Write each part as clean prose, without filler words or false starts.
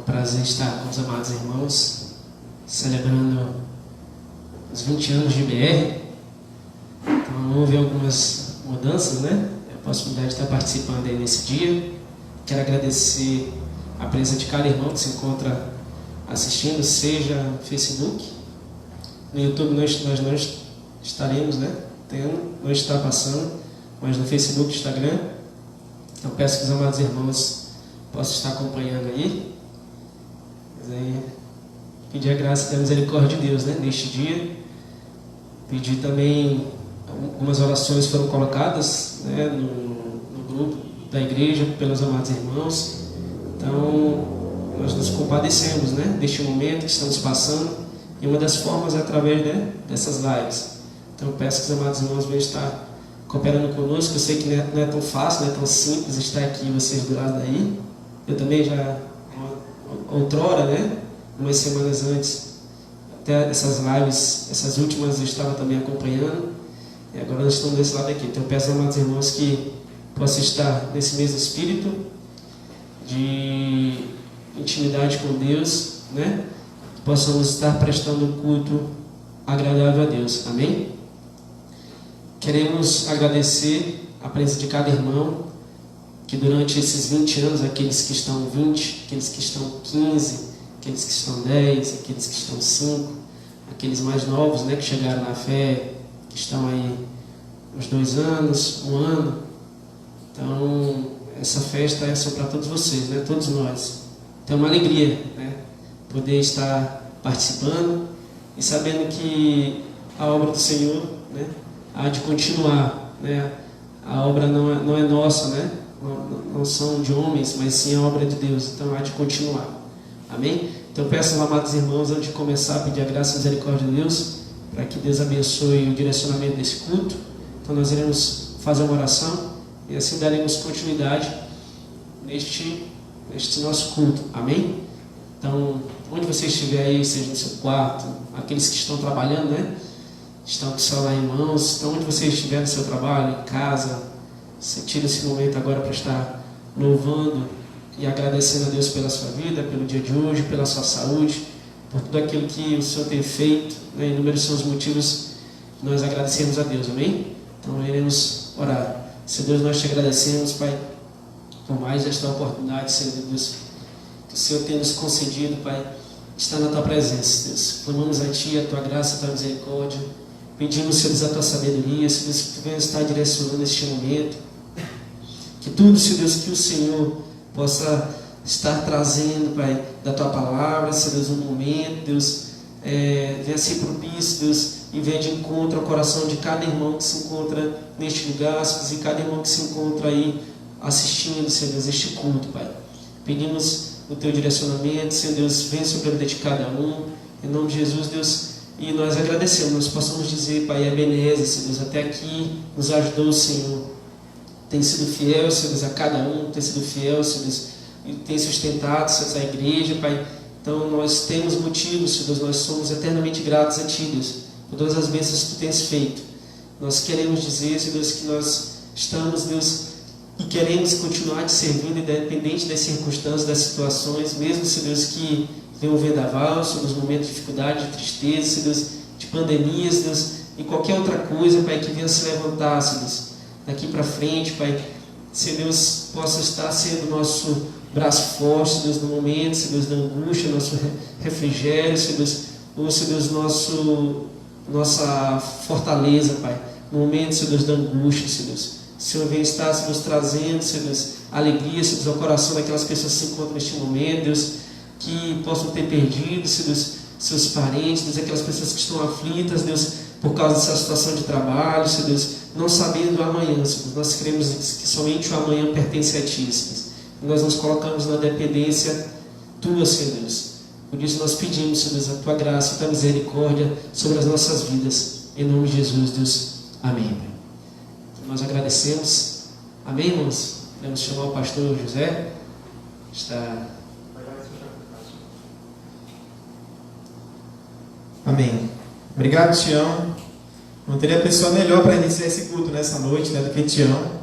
prazer estar com os amados irmãos, celebrando os 20 anos de IBR. Então houve algumas mudanças, né? A possibilidade de estar participando aí nesse dia. Quero agradecer a presença de cada irmão que se encontra assistindo, seja no Facebook, no YouTube nós não estaremos, né? Não está passando, mas no Facebook e Instagram. Então peço que os amados irmãos possam estar acompanhando aí. Mas aí pedir a graça e a misericórdia de Deus, né? Neste dia. Pedir também, algumas orações foram colocadas, né, no grupo da igreja pelos amados irmãos. Então nós nos compadecemos, né, deste momento que estamos passando, e uma das formas é através, né, dessas lives. Então eu peço que os amados irmãos venham estar cooperando conosco. Eu sei que não é tão fácil, não é tão simples estar aqui vocês do lado daí. Eu também já, outrora, né, umas semanas antes, até essas lives, essas últimas eu estava também acompanhando, e agora nós estamos desse lado aqui. Então eu peço aos amados irmãos que possam estar nesse mesmo espírito de intimidade com Deus, né? Que possamos estar prestando um culto agradável a Deus. Amém? Queremos agradecer a presença de cada irmão que durante esses 20 anos, aqueles que estão 20, aqueles que estão 15, aqueles que estão 10, aqueles que estão 5, aqueles mais novos, né, que chegaram na fé, que estão aí uns 2 anos, 1 ano. Então essa festa é só para todos vocês, né, todos nós. Então é uma alegria, né, poder estar participando e sabendo que a obra do Senhor, né, há de continuar, né? A obra não é nossa, né? Não são de homens, mas sim a obra de Deus. Então há de continuar. Amém? Então peço aos amados irmãos, antes de começar, a pedir a graça e a misericórdia de Deus, para que Deus abençoe o direcionamento desse culto. Então nós iremos fazer uma oração e assim daremos continuidade neste nosso culto. Amém? Então, onde você estiver aí, seja no seu quarto, aqueles que estão trabalhando, né? Estão com o celular em mãos. Então, onde você estiver no seu trabalho, em casa, você tira esse momento agora para estar louvando e agradecendo a Deus pela sua vida, pelo dia de hoje, pela sua saúde, por tudo aquilo que o Senhor tem feito, né? Inúmeros são os motivos que nós agradecemos a Deus. Amém? Então, iremos orar. Senhor Deus, nós te agradecemos, Pai, por mais esta oportunidade, Senhor Deus, que o Senhor tem nos concedido, Pai, estar na tua presença, Deus. Clamamos a Ti, a tua graça, a tua misericórdia. Pedimos, Senhor Deus, a tua sabedoria, Senhor Deus, que tu venha estar direcionando este momento. Que tudo, Senhor Deus, que o Senhor possa estar trazendo, Pai, da tua palavra, Senhor Deus, um momento, Deus, venha ser propício, Deus, e venha de encontro ao coração de cada irmão que se encontra neste lugar, Senhor Deus, e cada irmão que se encontra aí assistindo, Senhor Deus, este culto, Pai. Pedimos o teu direcionamento, Senhor Deus, vem sobre a vida de cada um, em nome de Jesus, Deus. E nós agradecemos, nós possamos dizer, Pai, Ebenezer, Senhor Deus, até aqui nos ajudou o Senhor. Tem sido fiel, Senhor Deus, a cada um, tem sido fiel, Senhor Deus, e tem sustentado, Senhor Deus, a igreja, Pai. Então nós temos motivos, Senhor Deus, nós somos eternamente gratos a Ti, Deus, por todas as bênçãos que Tu tens feito. Nós queremos dizer, Senhor Deus, que nós estamos, Deus, e queremos continuar Te servindo, independente das circunstâncias, das situações, mesmo, Senhor Deus, que vem um vendaval, sobre os momentos de dificuldade, de tristeza, Senhor Deus, de pandemias, Deus, e qualquer outra coisa, Pai, que venha se levantar, Senhor Deus, daqui para frente, Pai, Senhor Deus, possa estar sendo nosso braço forte, Senhor Deus, no momento, Senhor Deus, da angústia, nosso refrigério, Senhor Deus, ou, Senhor Deus, nossa fortaleza, Pai, no momento, Senhor Deus, da angústia, Senhor Deus. O Senhor vem estar, Senhor Deus, trazendo, Senhor Deus, alegria, Senhor Deus, ao coração daquelas pessoas que se encontram neste momento, Deus, que possam ter perdido, Senhor Deus, seus parentes, Deus, aquelas pessoas que estão aflitas, Deus, por causa dessa situação de trabalho, Senhor Deus, não sabendo do amanhã, Senhor Deus. Nós cremos que somente o amanhã pertence a Ti, Senhor Deus. E nós nos colocamos na dependência Tua, Senhor Deus. Por isso nós pedimos, Senhor Deus, a Tua graça, a Tua misericórdia sobre as nossas vidas. Em nome de Jesus, Deus. Amém. Nós agradecemos. Amém, irmãos? Vamos chamar o pastor José. Está... Amém. Obrigado, Tião. Não teria pessoa melhor para iniciar esse culto nessa noite, né, do que Tião.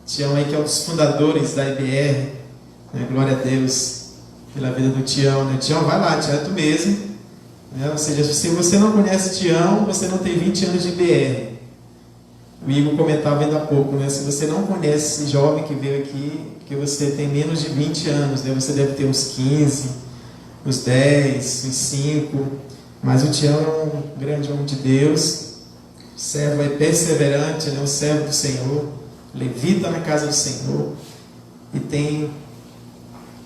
Tião aí que é um dos fundadores da IBR, né, glória a Deus. pela vida do Tião, né? Tião, vai lá, Tião, é tu mesmo. Né? Ou seja, se você não conhece Tião, você não tem 20 anos de BR. O Igor comentava ainda há pouco, né? Se você não conhece esse jovem que veio aqui, porque você tem menos de 20 anos, né? Você deve ter uns 15, uns 10, uns 5. Mas o Tião é um grande homem de Deus, servo é perseverante, né? Um servo do Senhor, levita na casa do Senhor e tem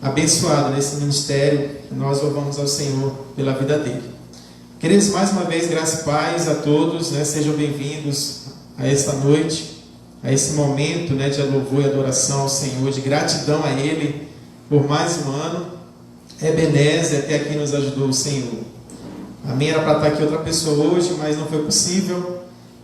abençoado nesse ministério. Nós louvamos ao Senhor pela vida dele. Queridos, mais uma vez, graça e paz a todos, né? Sejam bem-vindos a esta noite, a esse momento, né, de louvor e adoração ao Senhor, de gratidão a Ele por mais um ano. Ebenezer, até aqui nos ajudou o Senhor. Amém? Era para estar aqui outra pessoa hoje, mas não foi possível.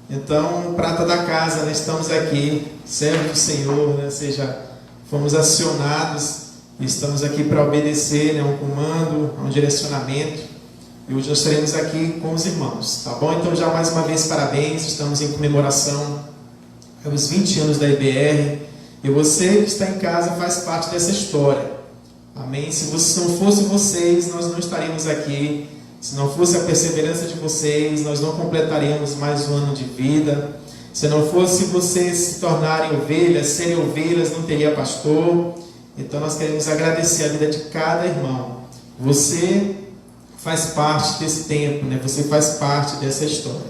Então, prata da casa, né? Estamos aqui, servos do Senhor, né? Ou seja, fomos acionados e estamos aqui para obedecer, né, a um comando, a um direcionamento. E hoje nós estaremos aqui com os irmãos, tá bom? Então, já mais uma vez, parabéns. Estamos em comemoração aos 20 anos da IBR. E você que está em casa faz parte dessa história. Amém? Se não fosse vocês, nós não estaríamos aqui. Se não fosse a perseverança de vocês, nós não completaríamos mais um ano de vida. Se não fosse vocês se tornarem ovelhas, serem ovelhas, não teria pastor. Então nós queremos agradecer a vida de cada irmão. Você faz parte desse tempo, né? Você faz parte dessa história.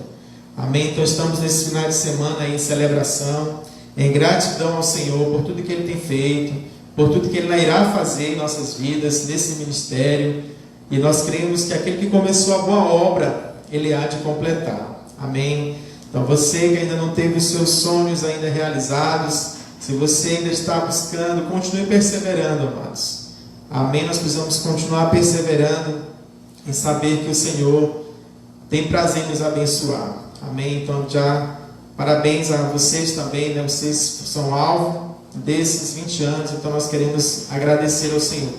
Amém? Então estamos nesse final de semana aí em celebração, em gratidão ao Senhor por tudo que Ele tem feito, por tudo que Ele irá fazer em nossas vidas, nesse ministério. E nós cremos que aquele que começou a boa obra, Ele há de completar. Amém? Então você que ainda não teve os seus sonhos ainda realizados, se você ainda está buscando, continue perseverando, amados. Amém? Nós precisamos continuar perseverando em saber que o Senhor tem prazer em nos abençoar. Amém? Então já parabéns a vocês também, né? Vocês são alvo desses 20 anos, então nós queremos agradecer ao Senhor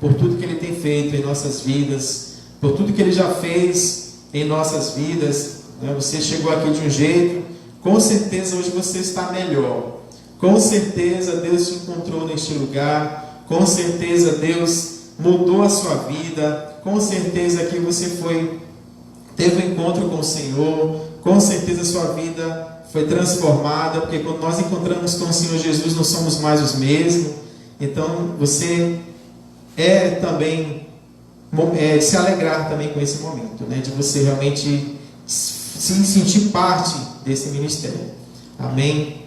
por tudo que Ele tem feito em nossas vidas, por tudo que Ele já fez em nossas vidas, né? Você chegou aqui de um jeito, com certeza hoje você está melhor, com certeza Deus te encontrou neste lugar, com certeza Deus mudou a sua vida, com certeza que você teve um encontro com o Senhor, com certeza a sua vida foi transformada, porque quando nós encontramos com o Senhor Jesus, não somos mais os mesmos. Então você também se alegrar também com esse momento, né? De você realmente se sentir parte desse ministério. Amém?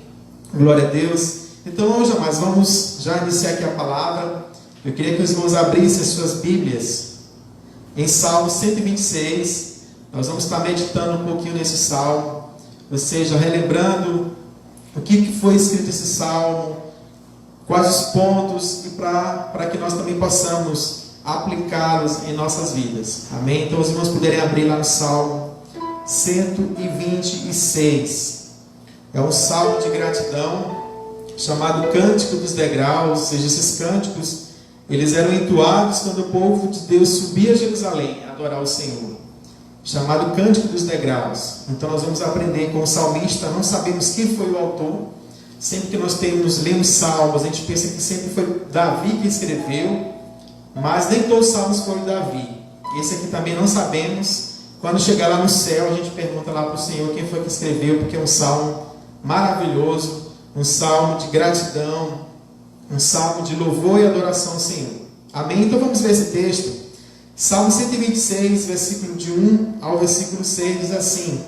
Glória a Deus. Então hoje, mas vamos já iniciar aqui a palavra. Eu queria que os irmãos abrissem as suas Bíblias em Salmo 126. Nós vamos estar meditando um pouquinho nesse salmo, ou seja, relembrando o que foi escrito esse salmo, quais os pontos, e para que nós também possamos aplicá-los em nossas vidas. Amém? Então os irmãos puderem abrir lá no Salmo 126. É um salmo de gratidão, chamado Cântico dos Degraus. Ou seja, esses cânticos, eles eram entoados quando o povo de Deus subia a Jerusalém a adorar o Senhor, chamado Cântico dos Degraus. Então nós vamos aprender com o salmista. Não sabemos quem foi o autor. Sempre que nós lemos salmos, a gente pensa que sempre foi Davi que escreveu, mas nem todos os salmos foram de Davi. Esse aqui também não sabemos. Quando chegar lá no céu, a gente pergunta lá para o Senhor quem foi que escreveu, porque é um salmo maravilhoso, um salmo de gratidão, um salmo de louvor e adoração ao Senhor. Amém? Então vamos ver esse texto. Salmo 126, versículo de 1 ao versículo 6, diz assim: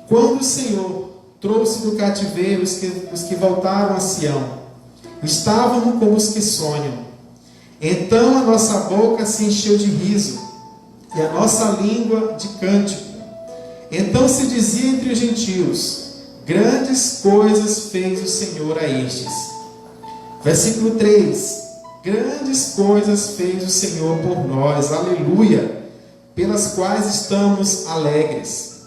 Quando o Senhor trouxe do cativeiro os que voltaram a Sião, estávamos como os que sonham. Então a nossa boca se encheu de riso, e a nossa língua de cântico. Então se dizia entre os gentios: grandes coisas fez o Senhor a estes. Versículo 3: Grandes coisas fez o Senhor por nós, aleluia, pelas quais estamos alegres.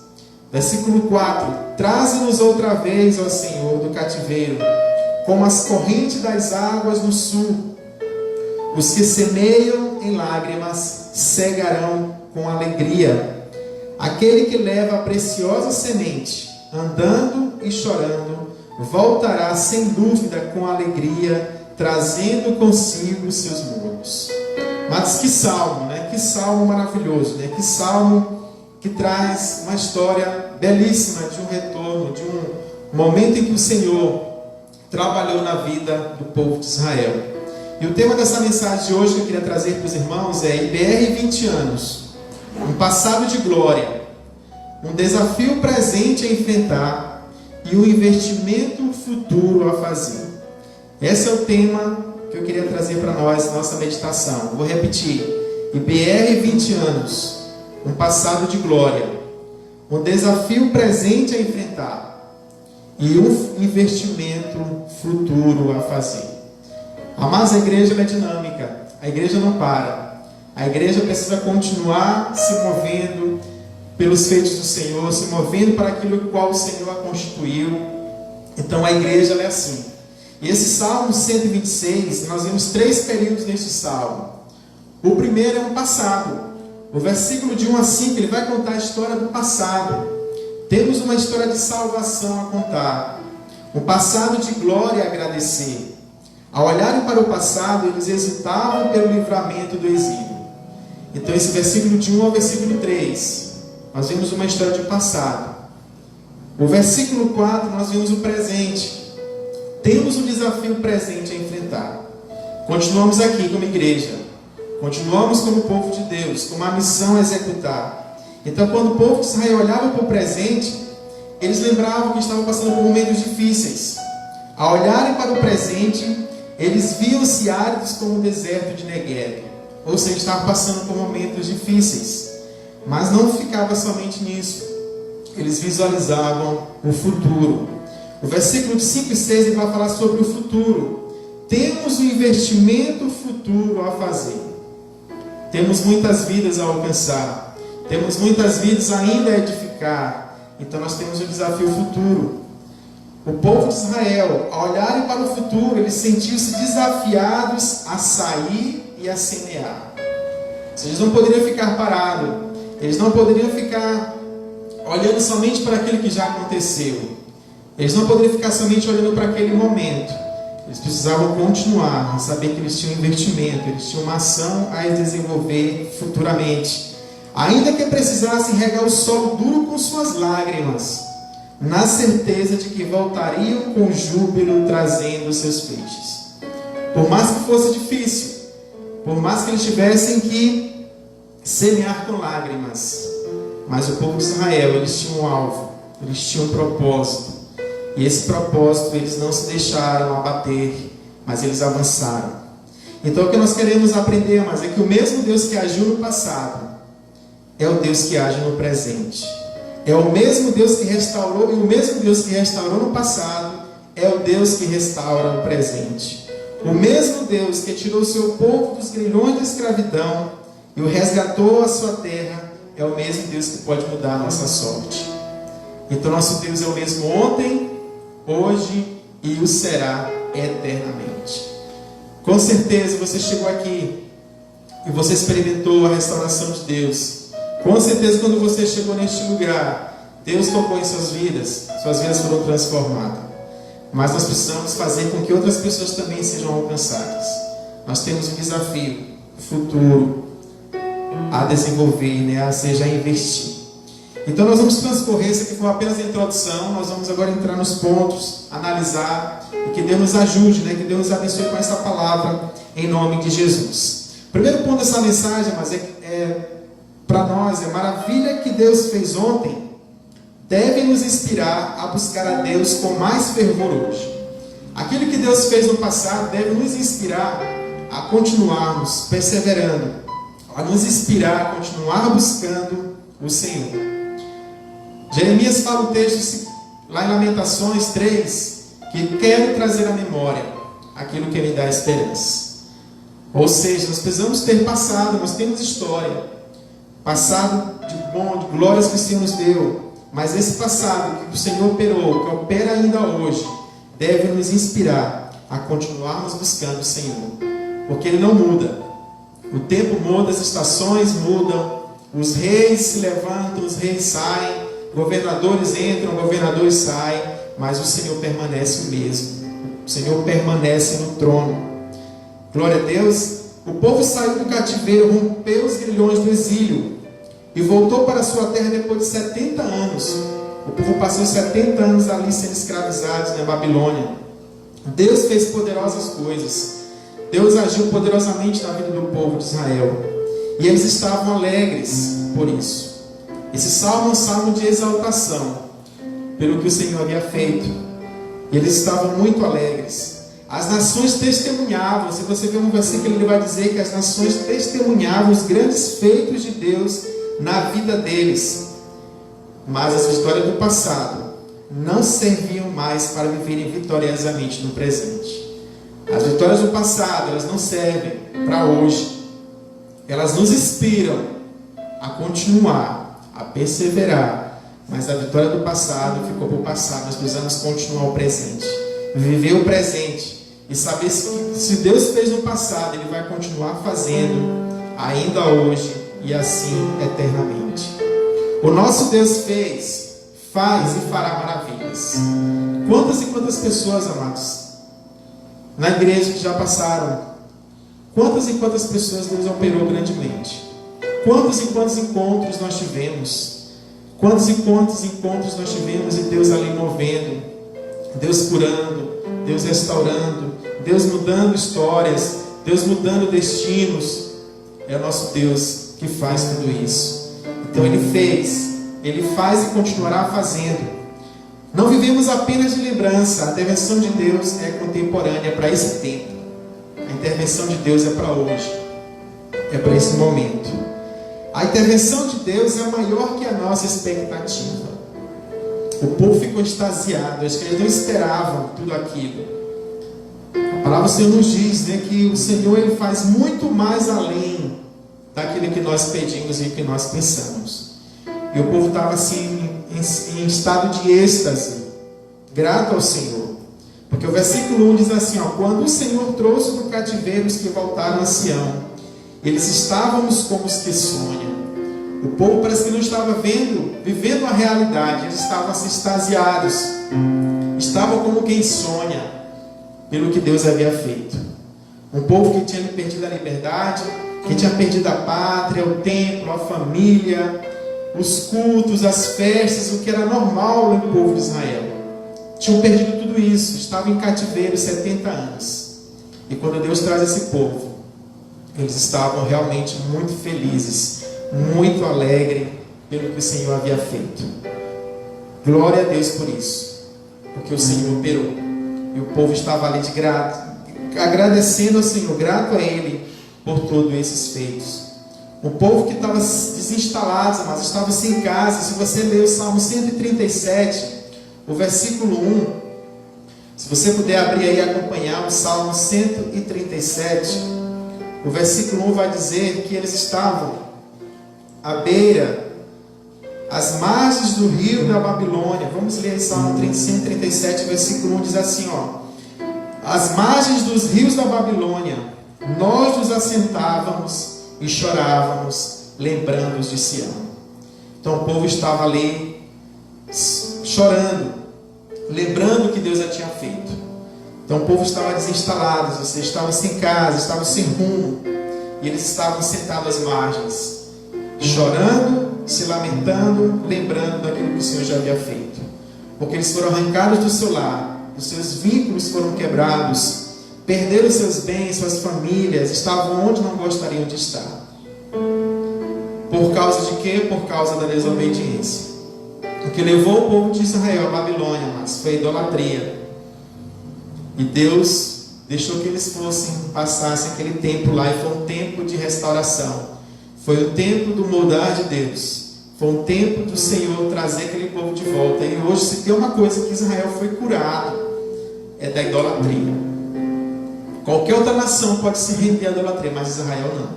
Versículo 4: Traze-nos outra vez, ó Senhor, do cativeiro, como as correntes das águas no sul. Os que semeiam em lágrimas cegarão com alegria. Aquele que leva a preciosa semente, andando e chorando, voltará sem dúvida com alegria, trazendo consigo os seus muros. Mas que salmo, né? Que salmo maravilhoso, né? Que salmo que traz uma história belíssima de um retorno, de um momento em que o Senhor trabalhou na vida do povo de Israel. E o tema dessa mensagem de hoje que eu queria trazer para os irmãos é IBR 20 anos, um passado de glória, um desafio presente a enfrentar e um investimento futuro a fazer. Esse é o tema que eu queria trazer para nós, nossa meditação. Vou repetir: IBR 20 anos, um passado de glória, um desafio presente a enfrentar e um investimento futuro a fazer. Amados, a igreja é dinâmica, a igreja não para, a igreja precisa continuar se movendo pelos feitos do Senhor, se movendo para aquilo qual o Senhor a constituiu. Então a igreja é assim. E esse Salmo 126, nós vemos 3 períodos neste Salmo. O primeiro é um passado. O versículo de 1 a 5, ele vai contar a história do passado. Temos uma história de salvação a contar. Um passado de glória a agradecer. Ao olharem para o passado, eles exultavam pelo livramento do exílio. Então esse versículo de 1 ao versículo 3, nós vemos uma história de passado. O versículo 4, nós vemos o presente. Temos um desafio presente a enfrentar. Continuamos aqui como igreja. Continuamos como povo de Deus, com uma missão a executar. Então, quando o povo de Israel olhava para o presente, eles lembravam que estavam passando por momentos difíceis. Ao olharem para o presente, eles viam-se áridos como o deserto de Negueb. Ou seja, estavam passando por momentos difíceis. Mas não ficava somente nisso. Eles visualizavam o futuro. O versículo de 5 e 6 ele vai falar sobre o futuro. Temos um investimento futuro a fazer. Temos muitas vidas a alcançar. Temos muitas vidas ainda a edificar. Então nós temos um desafio futuro. O povo de Israel, ao olharem para o futuro, eles sentiam-se desafiados a sair e a semear. Eles não poderiam ficar parados. Eles não poderiam ficar olhando somente para aquilo que já aconteceu. Eles não poderiam ficar somente olhando para aquele momento. Eles precisavam continuar, saber que eles tinham investimento, eles tinham uma ação a desenvolver futuramente. Ainda que precisassem regar o solo duro com suas lágrimas, na certeza de que voltariam com júbilo trazendo seus feixes. Por mais que fosse difícil, por mais que eles tivessem que semear com lágrimas, mas o povo de Israel, eles tinham um alvo, eles tinham um propósito. E esse propósito, eles não se deixaram abater, mas eles avançaram. Então o que nós queremos aprender, mas é que o mesmo Deus que agiu no passado, é o Deus que age no presente. É o mesmo Deus que restaurou, e o mesmo Deus que restaurou no passado, é o Deus que restaura no presente. O mesmo Deus que tirou o seu povo dos grilhões da escravidão e o resgatou à sua terra, é o mesmo Deus que pode mudar a nossa sorte. Então nosso Deus é o mesmo ontem, hoje e o será eternamente. Com certeza você chegou aqui e você experimentou a restauração de Deus. Com certeza quando você chegou neste lugar, Deus tocou em suas vidas foram transformadas. Mas nós precisamos fazer com que outras pessoas também sejam alcançadas. Nós temos um desafio futuro a desenvolver, seja a investir. Então nós vamos transcorrer, isso aqui foi apenas a introdução, nós vamos agora entrar nos pontos, analisar, e que Deus nos ajude, que Deus nos abençoe com essa palavra, em nome de Jesus. O primeiro ponto dessa mensagem, mas para nós, é maravilha que Deus fez ontem, deve nos inspirar a buscar a Deus com mais fervor hoje. Aquilo que Deus fez no passado deve nos inspirar a continuarmos perseverando, a nos inspirar a continuar buscando o Senhor. Jeremias fala um texto lá em Lamentações 3, que quero trazer à memória aquilo que me dá esperança. Ou seja, nós precisamos ter passado, nós temos história, passado de bom, de glórias que o Senhor nos deu, mas esse passado que o Senhor operou, que opera ainda hoje, deve nos inspirar a continuarmos buscando o Senhor, porque Ele não muda. O tempo muda, as estações mudam, os reis se levantam, os reis saem, governadores entram, governadores saem, mas o Senhor permanece o mesmo. O Senhor permanece no trono. Glória a Deus. O povo saiu do cativeiro, rompeu os grilhões do exílio e voltou para sua terra depois de 70 anos. O povo passou 70 anos ali sendo escravizados na Babilônia. Deus fez poderosas coisas. Deus agiu poderosamente na vida do povo de Israel. E eles estavam alegres por isso. Esse salmo é um salmo de exaltação pelo que o Senhor havia feito. E eles estavam muito alegres. As nações testemunhavam. Se você ver um versículo, ele vai dizer que as nações testemunhavam os grandes feitos de Deus na vida deles. Mas as histórias do passado não serviam mais para viverem vitoriosamente no presente. As vitórias do passado, elas não servem para hoje. Elas nos inspiram a continuar, a perseverar. Mas a vitória do passado ficou para o passado. Nós precisamos continuar o presente. Viver o presente. E saber se Deus fez no passado, Ele vai continuar fazendo ainda hoje e assim eternamente. O nosso Deus fez, faz e fará maravilhas. Quantas e quantas pessoas, amados, na igreja que já passaram, quantas e quantas pessoas Deus operou grandemente. Quantos e quantos encontros nós tivemos. Quantos e quantos encontros nós tivemos e Deus ali movendo, Deus curando, Deus restaurando, Deus mudando histórias, Deus mudando destinos. É o nosso Deus que faz tudo isso. Então Ele fez, Ele faz e continuará fazendo. Não vivemos apenas de lembrança. A intervenção de Deus é contemporânea para esse tempo. A intervenção de Deus é para hoje, é para esse momento. A intervenção de Deus é maior que a nossa expectativa. O povo ficou extasiado. Acho que eles não esperavam tudo aquilo. A palavra do Senhor nos diz, né, que o Senhor Ele faz muito mais além daquilo que nós pedimos e que nós pensamos. E o povo estava assim em estado de êxtase, grato ao Senhor. Porque o versículo 1 diz assim, quando o Senhor trouxe do cativeiro os que voltaram a Sião, eles estávamos como os que sonham. O povo parece que não estava vivendo a realidade. Eles estavam assim extasiados, estavam como quem sonha pelo que Deus havia feito. Um povo que tinha perdido a liberdade, que tinha perdido a pátria, o templo, a família, os cultos, as festas, o que era normal no povo de Israel. Tinham perdido tudo isso, estavam em cativeiro 70 anos. E quando Deus traz esse povo, eles estavam realmente muito felizes, muito alegres pelo que o Senhor havia feito. Glória a Deus por isso, porque o Senhor operou. E o povo estava ali de grato, agradecendo ao Senhor, grato a Ele por todos esses feitos. Um povo que estava desinstalado, mas estava sem casa. Se você ler o Salmo 137, o versículo 1, se você puder abrir aí e acompanhar o Salmo 137, o versículo 1 vai dizer que eles estavam à beira, às margens do rio da Babilônia. Vamos ler o Salmo 137, versículo 1, diz assim, às margens dos rios da Babilônia, nós nos assentávamos e chorávamos, lembrando-nos de Sião. Então o povo estava ali chorando, lembrando o que Deus já tinha feito. Então o povo estava desinstalado, vocês estavam sem casa, estavam sem rumo, e eles estavam sentados às margens, chorando, se lamentando, lembrando daquilo que o Senhor já havia feito. Porque eles foram arrancados do seu lar, os seus vínculos foram quebrados, perderam seus bens, suas famílias, estavam onde não gostariam de estar. Por causa de quê? Por causa da desobediência. O que levou o povo de Israel à Babilônia, mas foi a idolatria. E Deus deixou que eles passassem aquele tempo lá, e foi um tempo de restauração. Foi o tempo do mudar de Deus. Foi um tempo do Senhor trazer aquele povo de volta. E hoje, se tem uma coisa que Israel foi curado, é da idolatria. Qualquer outra nação pode se render à idolatria, mas Israel não.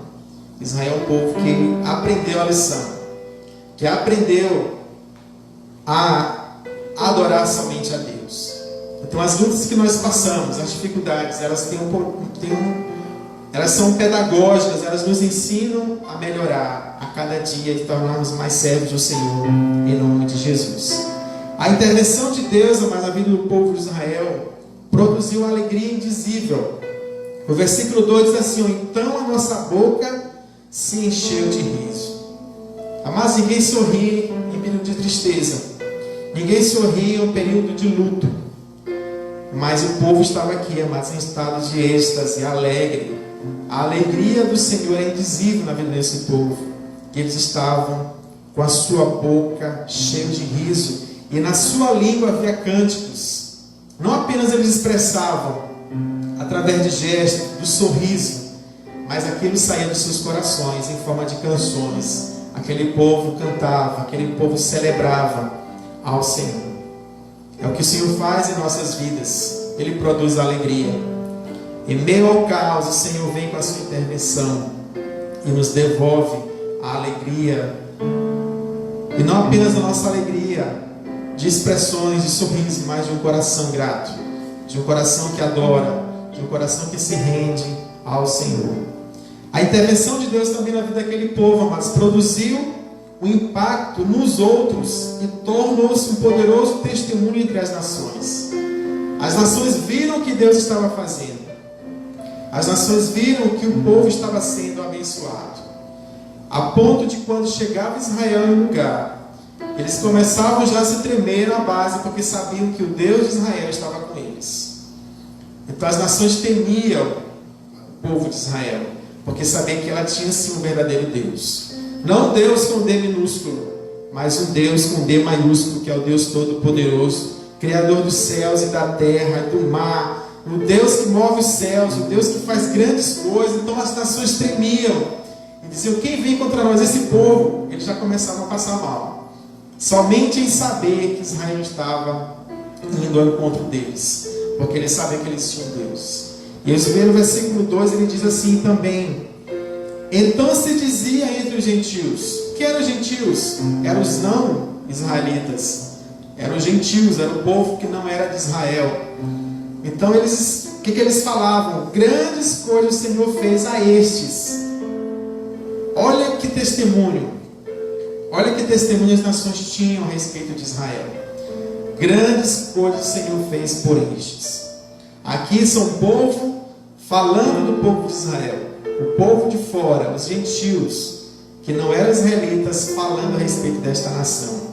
Israel é um povo que aprendeu a lição, que aprendeu a adorar somente a Deus. Então as lutas que nós passamos, as dificuldades, elas elas são pedagógicas, elas nos ensinam a melhorar a cada dia e tornarmos mais servos do Senhor, em nome de Jesus. A intervenção de Deus na vida do povo de Israel produziu uma alegria indizível. O versículo 2 diz assim: então a nossa boca se encheu de riso. Amados, ninguém sorri em período de tristeza, ninguém sorri em um período de luto, mas o povo estava aqui, amados, em estado de êxtase, alegre. A alegria do Senhor é indizível na vida desse povo. E eles estavam com a sua boca cheia de riso, e na sua língua havia cânticos. Não apenas eles expressavam através de gestos, do sorriso, mas aquilo saía dos seus corações em forma de canções. Aquele povo cantava, aquele povo celebrava ao Senhor. É o que o Senhor faz em nossas vidas. Ele produz alegria. Em meio ao caos, o Senhor vem com a sua intervenção e nos devolve a alegria. E não apenas a nossa alegria de expressões, de sorriso, mas de um coração grato, de um coração que adora, de um coração que se rende ao Senhor. A intervenção de Deus também na vida daquele povo, mas produziu um impacto nos outros e tornou-se um poderoso testemunho entre as nações. As nações viram o que Deus estava fazendo. As nações viram que o povo estava sendo abençoado, a ponto de quando chegava Israel em um lugar, eles começavam já a se tremer na base, porque sabiam que o Deus de Israel estava com eles. Então as nações temiam o povo de Israel, porque sabiam que ela tinha sim um verdadeiro Deus. Não Deus com D minúsculo, mas um Deus com D maiúsculo, que é o Deus Todo-Poderoso, Criador dos céus e da terra, do mar, o Deus que move os céus, o Deus que faz grandes coisas. Então as nações tremiam e diziam: quem vem contra nós? Esse povo. Eles já começavam a passar mal, somente em saber que Israel estava indo ao encontro deles, porque eles sabiam que eles tinham Deus. E eles vê no versículo 2, ele diz assim também: então se dizia entre os gentios. Que eram os gentios? Eram os não israelitas, eram os gentios, era o povo que não era de Israel. Então eles, o que eles falavam? Grandes coisas o Senhor fez a estes. Olha que testemunho, olha que testemunho as nações tinham a respeito de Israel. Grandes coisas o Senhor fez por estes. Aqui são o povo falando do povo de Israel, o povo de fora, os gentios, que não eram israelitas, falando a respeito desta nação.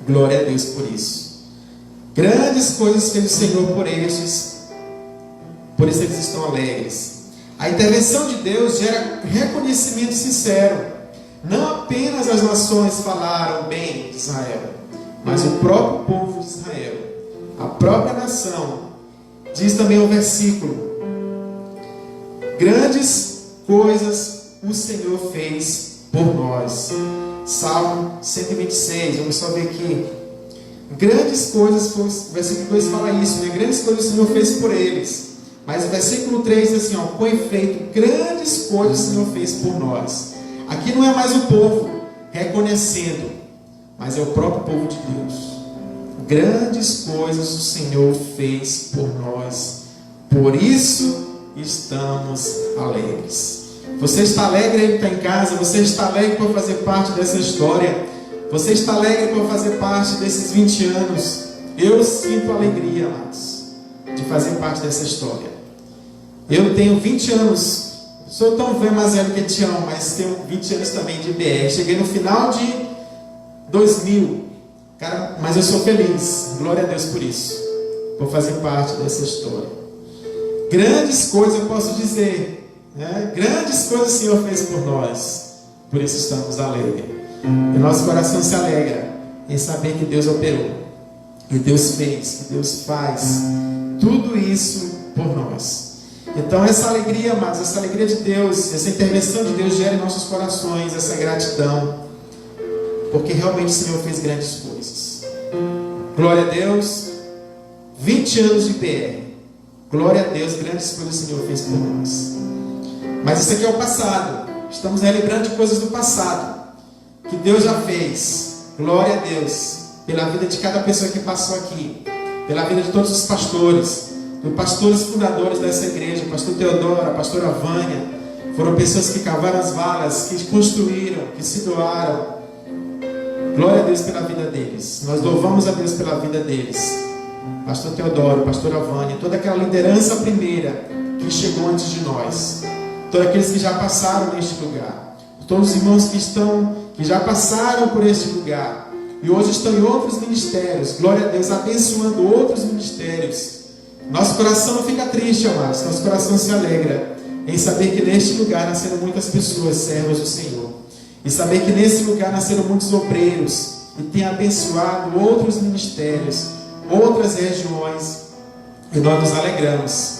Glória a Deus por isso. Grandes coisas fez o Senhor por estes, por isso eles estão alegres. A intervenção de Deus gera reconhecimento sincero. Não apenas as nações falaram bem de Israel, mas o próprio povo de Israel, a própria nação. Diz também o versículo: grandes coisas o Senhor fez por nós. Salmo 126, vamos só ver aqui. Grandes coisas, o versículo 2 fala isso, né? Grandes coisas o Senhor fez por eles. Mas o versículo 3 diz assim, com efeito, grandes coisas o Senhor fez por nós. Aqui não é mais o povo reconhecendo, mas é o próprio povo de Deus. Grandes coisas o Senhor fez por nós, por isso estamos alegres. Você está alegre aí que está em casa? Você está alegre por fazer parte dessa história? Você está alegre por fazer parte desses 20 anos? Eu sinto alegria, amados, de fazer parte dessa história. Eu tenho 20 anos, sou tão mais velho que Tião, mas tenho 20 anos também de BR. Cheguei no final de 2000, cara, mas eu sou feliz, glória a Deus por isso, por fazer parte dessa história. Grandes coisas eu posso dizer, né? Grandes coisas o Senhor fez por nós, por isso estamos alegres. E nosso coração se alegra em saber que Deus operou, que Deus fez, que Deus faz tudo isso por nós. Então essa alegria, amados, essa alegria de Deus, essa intervenção de Deus gera em nossos corações essa gratidão, porque realmente o Senhor fez grandes coisas. Glória a Deus. 20 anos de PR, glória a Deus, grandes coisas o Senhor fez por nós. Mas isso aqui é o passado. Estamos relembrando de coisas do passado que Deus já fez. Glória a Deus pela vida de cada pessoa que passou aqui, pela vida de todos os pastores, dos pastores fundadores dessa igreja, o pastor Teodoro, a pastora Vânia. Foram pessoas que cavaram as valas, que construíram, que se doaram. Glória a Deus pela vida deles. Nós louvamos a Deus pela vida deles. Pastor Teodoro, pastora Vânia, toda aquela liderança primeira que chegou antes de nós, todos aqueles que já passaram neste lugar, todos os irmãos que já passaram por este lugar e hoje estão em outros ministérios, glória a Deus, abençoando outros ministérios. Nosso coração não fica triste, amados, nosso coração se alegra em saber que neste lugar nasceram muitas pessoas servas do Senhor, e saber que nesse lugar nasceram muitos obreiros e tem abençoado outros ministérios, outras regiões, e nós nos alegramos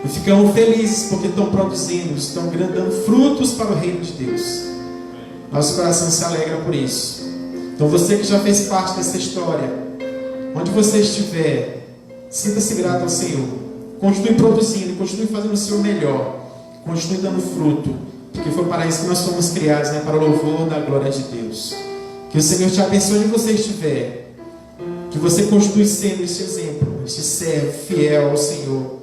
e ficamos felizes porque estão produzindo, estão dando frutos para o reino de Deus. Nosso coração se alegra por isso. Então você que já fez parte dessa história, onde você estiver, sinta-se grato ao Senhor. Continue produzindo, continue fazendo o seu melhor, continue dando fruto, porque foi para isso que nós fomos criados, né? Para o louvor da glória de Deus. Que o Senhor te abençoe onde você estiver, que você continue sendo este exemplo, este servo fiel ao Senhor,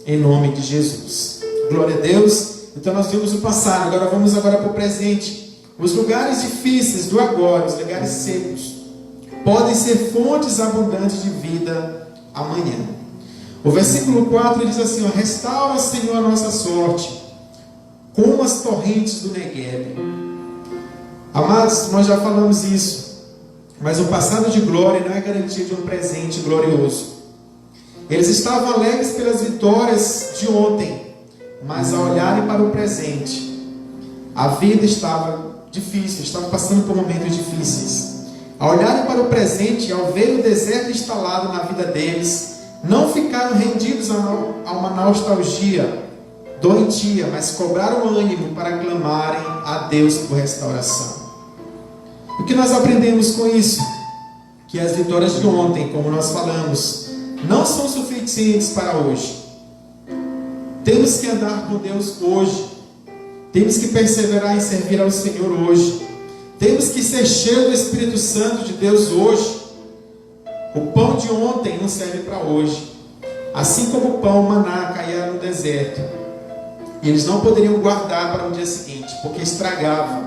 em nome de Jesus. Glória a Deus. Então nós vimos o passado, agora vamos para o presente. Os lugares difíceis do agora, os lugares secos, podem ser fontes abundantes de vida amanhã. O versículo 4 diz assim: restaura, Senhor, a nossa sorte, como as torrentes do Negueb. Amados, nós já falamos isso, mas o passado de glória não é garantia de um presente glorioso. Eles estavam alegres pelas vitórias de ontem, mas ao olharem para o presente, a vida estava difícil, estavam passando por momentos difíceis. Ao olharem para o presente, ao ver o deserto instalado na vida deles, não ficaram rendidos a uma nostalgia doentia, mas cobraram ânimo para clamarem a Deus por restauração. O que nós aprendemos com isso? Que as vitórias de ontem, como nós falamos, não são suficientes para hoje. Temos que andar com Deus hoje. Temos que perseverar em servir ao Senhor hoje. Temos que ser cheios do Espírito Santo de Deus hoje. O pão de ontem não serve para hoje. Assim como o pão, o maná caía no deserto, e eles não poderiam guardar para o dia seguinte, porque estragava,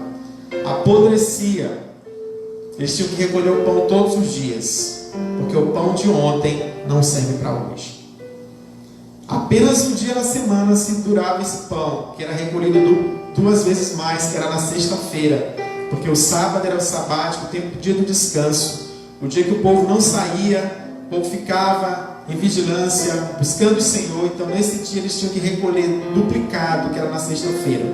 apodrecia. Eles tinham que recolher o pão todos os dias, porque o pão de ontem não serve para hoje. Apenas um dia na semana se durava esse pão, que era recolhido 2 vezes mais, que era na sexta-feira, porque o sábado era o sabático, o dia do descanso, o dia que o povo não saía, o povo ficava em vigilância, buscando o Senhor. Então nesse dia eles tinham que recolher duplicado, que era na sexta-feira.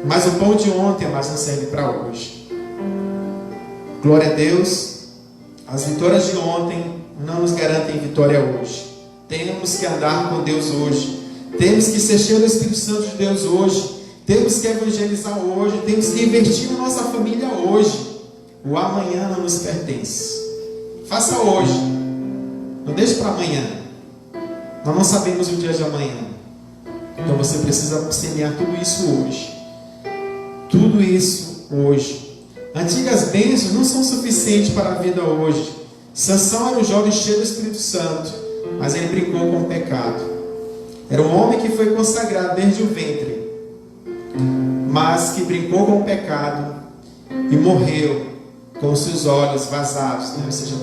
Mas o pão de ontem, mas não serve para hoje. Glória a Deus. As vitórias de ontem não nos garantem vitória hoje. Temos que andar com Deus hoje. Temos que ser cheios do Espírito Santo de Deus hoje. Temos que evangelizar hoje. Temos que investir na nossa família hoje. O amanhã não nos pertence. Faça hoje. Não deixe para amanhã. Nós não sabemos o dia de amanhã. Então você precisa semear tudo isso hoje. Tudo isso hoje. Antigas bênçãos não são suficientes para a vida hoje. Sansão era um jovem cheio do Espírito Santo, mas ele brincou com o pecado. Era um homem que foi consagrado desde o ventre, mas que brincou com o pecado e morreu com os seus olhos vazados, né? Ou seja,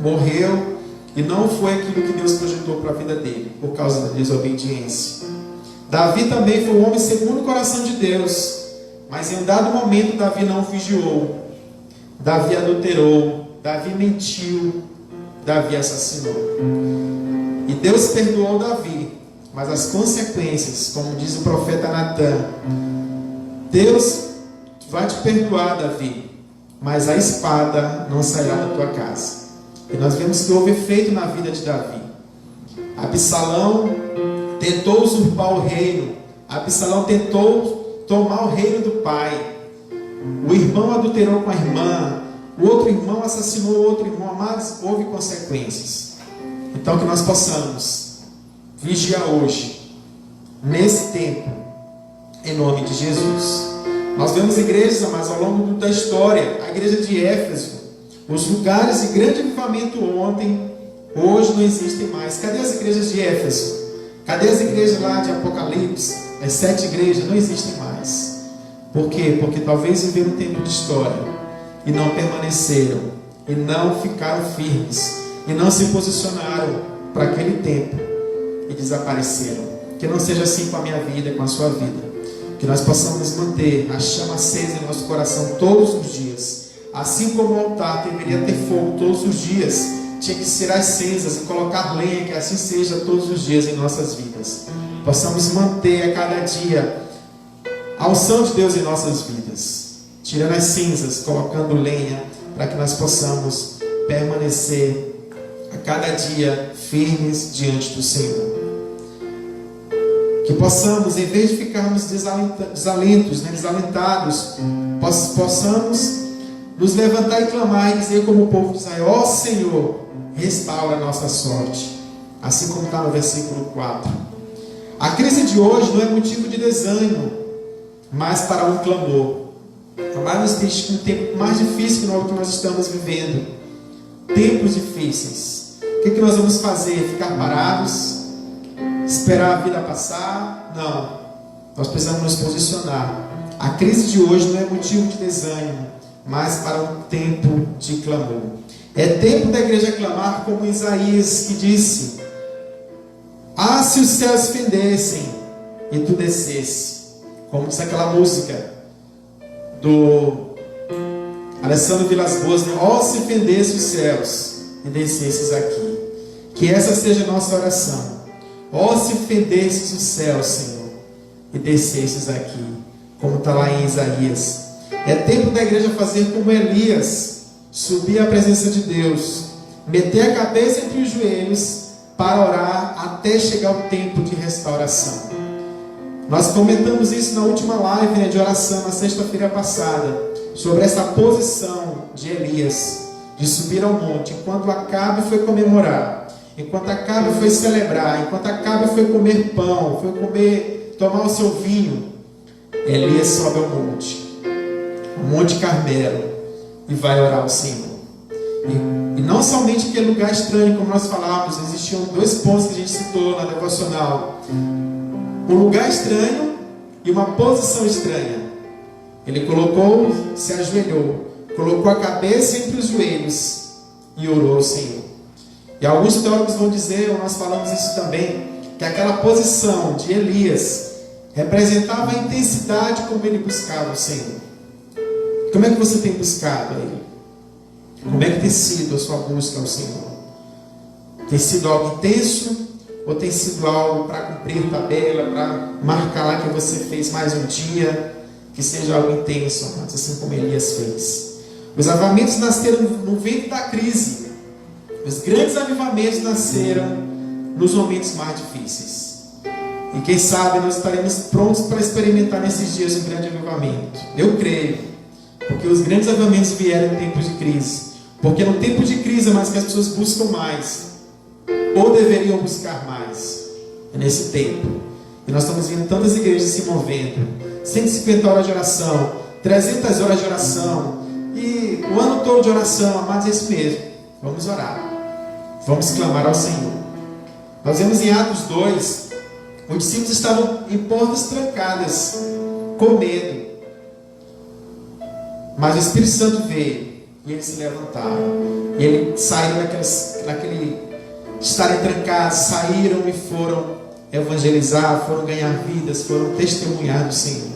morreu e não foi aquilo que Deus projetou para a vida dele, por causa da desobediência. Davi também foi um homem segundo o coração de Deus, mas em um dado momento Davi não vigiou. Davi adulterou, Davi mentiu, Davi assassinou. E Deus perdoou Davi, mas as consequências, como diz o profeta Natan, Deus vai te perdoar, Davi, mas a espada não sairá da tua casa. E nós vemos que houve efeito na vida de Davi. Absalão tentou usurpar o reino. Absalão tentou tomar o reino do pai. O irmão adulterou com a irmã. O outro irmão assassinou o outro irmão. Mas houve consequências. Então que nós possamos vigiar hoje, nesse tempo, em nome de Jesus. Nós vemos igrejas, mas ao longo da história, a igreja de Éfeso, os lugares de grande avivamento ontem, hoje não existem mais. Cadê as igrejas de Éfeso? Cadê as igrejas lá de Apocalipse? As 7 igrejas não existem mais. Por quê? Porque talvez viveram um tempo de história e não permaneceram, e não ficaram firmes, e não se posicionaram para aquele tempo, e desapareceram. Que não seja assim com a minha vida, com a sua vida. Que nós possamos manter a chama acesa em nosso coração todos os dias. Assim como o altar deveria ter fogo todos os dias, tinha que ser as cinzas e colocar lenha, que assim seja todos os dias em nossas vidas. Possamos manter a cada dia a unção de Deus em nossas vidas, tirando as cinzas, colocando lenha, para que nós possamos permanecer a cada dia firmes diante do Senhor. Que possamos, em vez de ficarmos desalentados, possamos nos levantar e clamar e dizer como o povo de Israel: ó Senhor, restaura a nossa sorte. Assim como está no versículo 4. A crise de hoje não é motivo de desânimo, mas para um clamor. Mas um tempo mais difícil que nós estamos vivendo. Tempos difíceis. O que nós vamos fazer? Ficar parados? Esperar a vida passar? Não. Nós precisamos nos posicionar. A crise de hoje não é motivo de desânimo, mas para um tempo de clamor. É tempo da igreja clamar como Isaías, que disse: ah, se os céus fendessem e tu descesse. Como diz aquela música do Alessandro Vilas Boas, né? Ó, se fendesse os céus e descesses aqui. Que essa seja a nossa oração. Ó, se fendesses os céus, Senhor, e descesses aqui. Como está lá em Isaías. É tempo da igreja fazer como Elias, subir à presença de Deus, meter a cabeça entre os joelhos para orar até chegar o tempo de restauração. Nós comentamos isso na última live, de oração, na sexta-feira passada, sobre essa posição de Elias, de subir ao monte, enquanto Acabe foi comemorar, enquanto Acabe foi celebrar, enquanto Acabe foi comer pão, foi tomar o seu vinho, Elias sobe ao monte, o Monte Carmelo, e vai orar ao Senhor. E não somente aquele lugar estranho, como nós falávamos, existiam 2 pontos que a gente citou na devocional. Um lugar estranho e uma posição estranha. Ele se ajoelhou, colocou a cabeça entre os joelhos e orou ao Senhor. E alguns teólogos vão dizer, ou nós falamos isso também, que aquela posição de Elias representava a intensidade como ele buscava o Senhor. Como é que você tem buscado Ele? Como é que tem sido a sua busca ao Senhor? Tem sido algo intenso? Ou tem sido algo para cumprir tabela, para marcar lá que você fez mais um dia? Que seja algo intenso, mas assim como Elias fez. Os avivamentos nasceram no ventre da crise. Os grandes avivamentos nasceram nos momentos mais difíceis. E quem sabe nós estaremos prontos para experimentar nesses dias um grande avivamento. Eu creio. Porque os grandes avivamentos vieram em tempos de crise. Porque no tempo de crise é mais que as pessoas buscam mais. Ou deveriam buscar mais. É nesse tempo. E nós estamos vendo tantas igrejas se movendo. 150 horas de oração. 300 horas de oração. E o ano todo de oração. Amados, é isso mesmo. Vamos orar. Vamos clamar ao Senhor. Nós vemos em Atos 2. Os discípulos estavam em portas trancadas. Com medo. Mas o Espírito Santo veio. E eles se levantaram. E eles saíram naquele estarem trancados. Saíram e foram evangelizar. Foram ganhar vidas. Foram testemunhar do Senhor.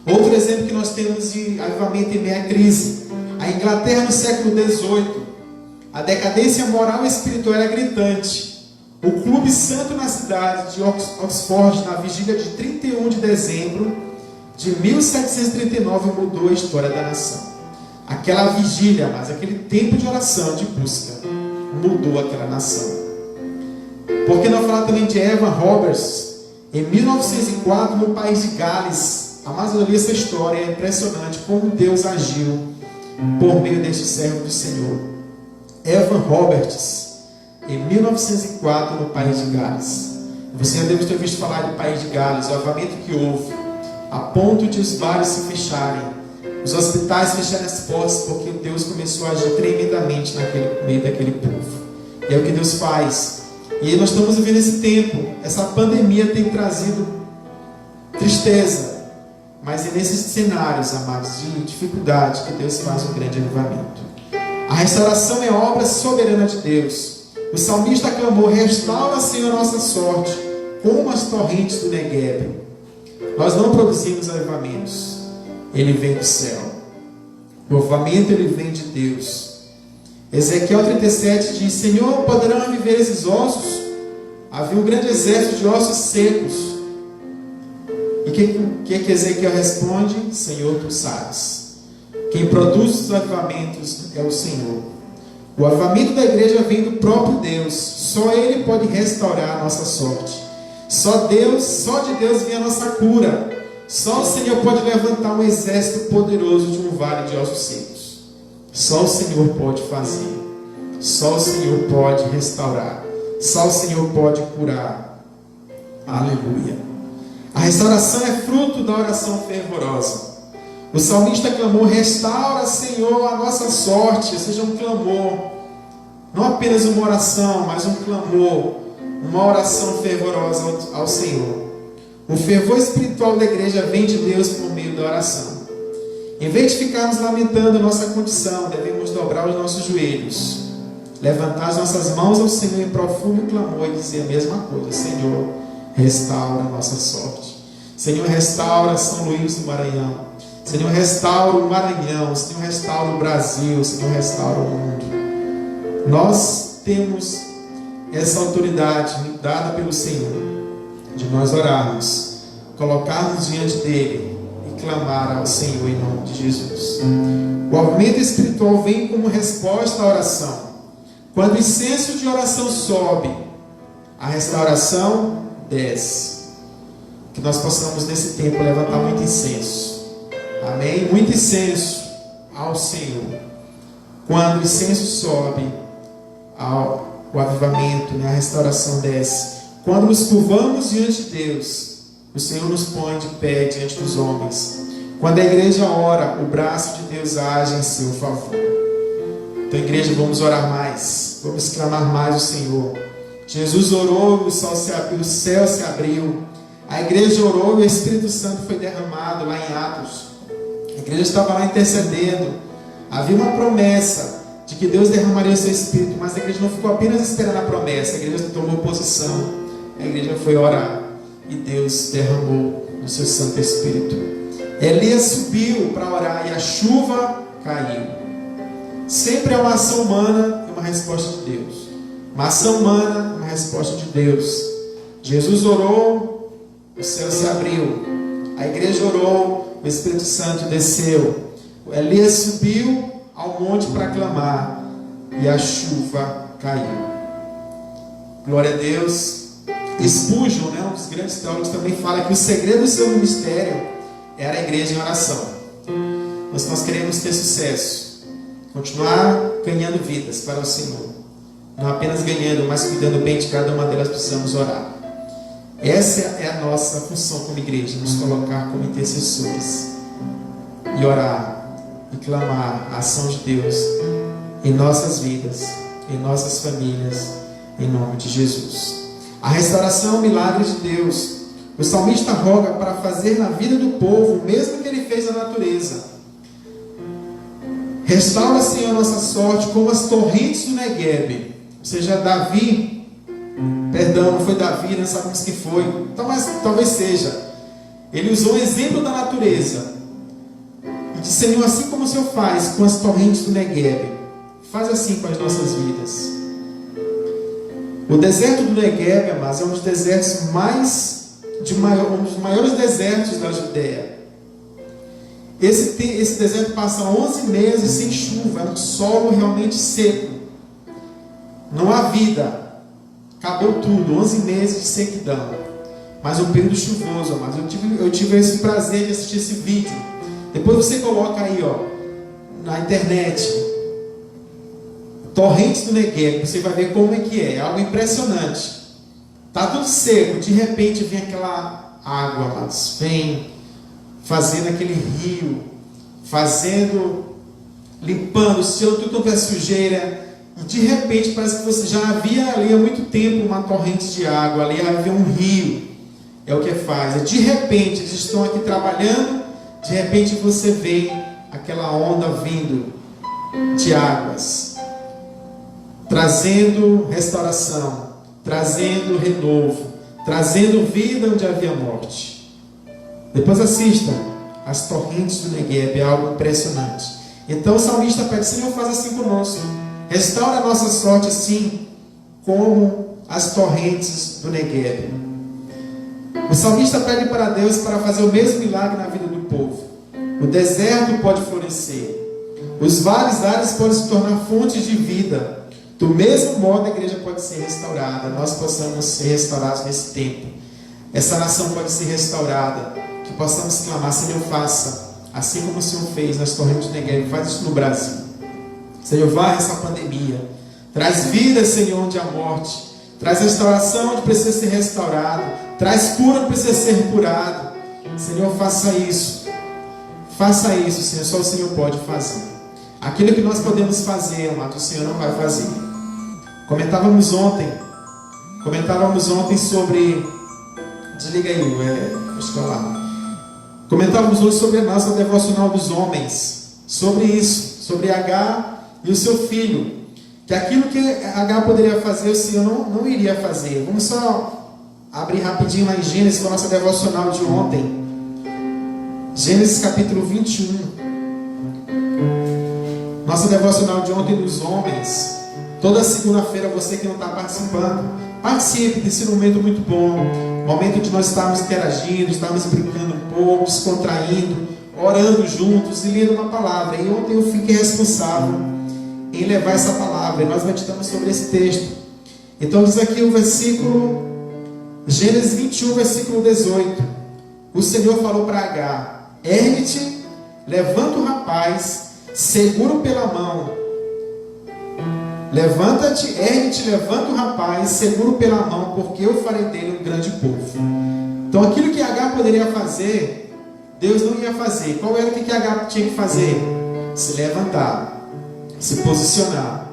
Outro exemplo que nós temos de avivamento em meia crise. A Inglaterra no século XVIII. A decadência moral e espiritual era gritante. O Clube Santo na cidade de Oxford, na vigília de 31 de dezembro de 1739, mudou a história da nação. Aquela vigília, mas aquele tempo de oração, de busca, mudou aquela nação. Por que não falar também de Evan Roberts? Em 1904, no país de Gales. Amados, eu li essa história, é impressionante como Deus agiu por meio deste servo do Senhor. Evan Roberts, em 1904, no país de Gales. Você já deve ter visto falar do país de Gales, o avivamento que houve, a ponto de os bares se fecharem, os hospitais fecharem as portas, porque Deus começou a agir tremendamente no meio daquele povo. E é o que Deus faz. E nós estamos vivendo esse tempo. Essa pandemia tem trazido tristeza. Mas é nesses cenários, amados, de dificuldade, que Deus faz um grande avivamento. A restauração é obra soberana de Deus. O salmista clamou: restaura, Senhor, a nossa sorte. como as torrentes do Negueb. Nós não produzimos avivamentos, ele vem do céu. O avivamento ele vem de Deus. Ezequiel 37 diz: Senhor, poderão viver esses ossos? Havia um grande exército de ossos secos. E o que Ezequiel responde? Senhor, tu sabes. Quem produz os avivamentos é o Senhor. O avivamento da igreja vem do próprio Deus. Só Ele pode restaurar a nossa sorte. Só de Deus vem a nossa cura. Só o Senhor pode levantar um exército poderoso de um vale de ossos secos. Só o Senhor pode fazer. Só o Senhor pode restaurar. Só o Senhor pode curar. Aleluia. A restauração é fruto da oração fervorosa. O salmista clamou: restaura, Senhor, a nossa sorte. Ou seja, um clamor. Não apenas uma oração, mas um clamor. Uma oração fervorosa ao Senhor. O fervor espiritual da igreja vem de Deus por meio da oração. Em vez de ficarmos lamentando a nossa condição, devemos dobrar os nossos joelhos, levantar as nossas mãos ao Senhor em profundo clamor e dizer a mesma coisa: Senhor, restaura a nossa sorte. Senhor, restaura São Luís do Maranhão. Senhor, restaura o Maranhão. Senhor, restaura o Brasil. Senhor, restaura o mundo. Nós temos essa autoridade dada pelo Senhor, de nós orarmos, colocarmos diante dele e clamar ao Senhor em nome de Jesus. O avivamento espiritual vem como resposta à oração. Quando o incenso de oração sobe, a restauração desce. Que nós possamos nesse tempo levantar muito incenso. Amém? Muito incenso ao Senhor. Quando o incenso sobe, o avivamento, a restauração desce. Quando nos curvamos diante de Deus, o Senhor nos põe de pé diante dos homens. Quando a igreja ora, o braço de Deus age em seu favor. Então, igreja, vamos orar mais. Vamos clamar mais o Senhor. Jesus orou, o céu se abriu. A igreja orou e o Espírito Santo foi derramado lá em Atos. A igreja estava lá intercedendo. Havia uma promessa de que Deus derramaria o seu Espírito, mas a igreja não ficou apenas esperando a promessa. A igreja tomou posição. A igreja foi orar e Deus derramou o seu Santo Espírito. Elias subiu para orar e a chuva caiu. Sempre é uma ação humana e uma resposta de Deus. Uma ação humana, uma resposta de Deus. Jesus orou, o céu se abriu. A igreja orou, o Espírito Santo desceu. Elias subiu ao monte para clamar e a chuva caiu. Glória a Deus. Spurgeon, um dos grandes teólogos, também fala que o segredo do seu ministério era a igreja em oração. Nós queremos ter sucesso, continuar ganhando vidas para o Senhor. Não apenas ganhando, mas cuidando bem de cada uma delas, precisamos orar. Essa é a nossa função como igreja, nos colocar como intercessores e orar e clamar a ação de Deus em nossas vidas, em nossas famílias, em nome de Jesus. A restauração é um milagre de Deus. O salmista roga para fazer na vida do povo o mesmo que ele fez na natureza. Restaura, Senhor, a nossa sorte como as torrentes do Negueb. Ou seja, Davi, não foi Davi, não sabemos que foi, então, mas talvez seja. Ele usou o exemplo da natureza e disse: Senhor, assim como o Senhor faz com as torrentes do Negueb, faz assim com as nossas vidas. O deserto do Negueb, amados, é um dos desertos um dos maiores desertos da Judéia. Esse deserto passa 11 meses sem chuva, é um solo realmente seco. Não há vida. Acabou tudo, 11 meses de sequidão. Mas um período chuvoso, amados. Eu tive esse prazer de assistir esse vídeo. Depois você coloca aí, na internet, torrentes do Negueb, você vai ver como é que é algo impressionante. Está tudo seco, de repente vem aquela água, mas vem fazendo aquele rio, limpando, tirando tudo quanto é sujeira, e de repente parece que você já havia ali há muito tempo uma torrente de água, ali havia um rio. É o que faz. De repente eles estão aqui trabalhando, de repente você vê aquela onda vindo de águas, trazendo restauração, trazendo renovo, trazendo vida onde havia morte. Depois assista as torrentes do Negueb, é algo impressionante. Então o salmista pede: Senhor, faz assim conosco, restaura a nossa sorte assim como as torrentes do Negueb. O salmista pede para Deus para fazer o mesmo milagre na vida do povo. O deserto pode florescer, os vales áridos podem se tornar fontes de vida. Do mesmo modo, a igreja pode ser restaurada. Nós possamos ser restaurados nesse tempo. Essa nação pode ser restaurada. Que possamos clamar: Senhor, faça assim como o Senhor fez nas torrentes do Negueb. Faz isso no Brasil. Senhor, varre essa pandemia. Traz vida, Senhor, onde há morte. Traz restauração onde precisa ser restaurado. Traz cura onde precisa ser curado. Senhor, faça isso. Faça isso, Senhor. Só o Senhor pode fazer. Aquilo que nós podemos fazer, amado, o Senhor não vai fazer. Comentávamos ontem sobre... Desliga aí, acho que é lá. Comentávamos hoje sobre a nossa devocional dos homens. Sobre isso, sobre Agar e o seu filho. Que aquilo que Agar poderia fazer, o Senhor não iria fazer. Vamos só abrir rapidinho lá em Gênesis, com a nossa devocional de ontem. Gênesis capítulo 21. Nossa devocional de ontem dos homens. Toda segunda-feira, você que não está participando, participe desse momento muito bom. Momento de nós estarmos interagindo, estarmos brincando um pouco, descontraindo, orando juntos e lendo uma palavra. E ontem eu fiquei responsável em levar essa palavra. E nós meditamos sobre esse texto. Então diz aqui o versículo, Gênesis 21, versículo 18. O Senhor falou para Agar: ergue-te, levanta o rapaz, segura-o pela mão. Levanta-te, ergue-te, levanta o rapaz, segura-o pela mão, porque eu farei dele um grande povo. Então aquilo que Agar poderia fazer, Deus não ia fazer. Qual era o que Agar tinha que fazer? Se levantar, se posicionar.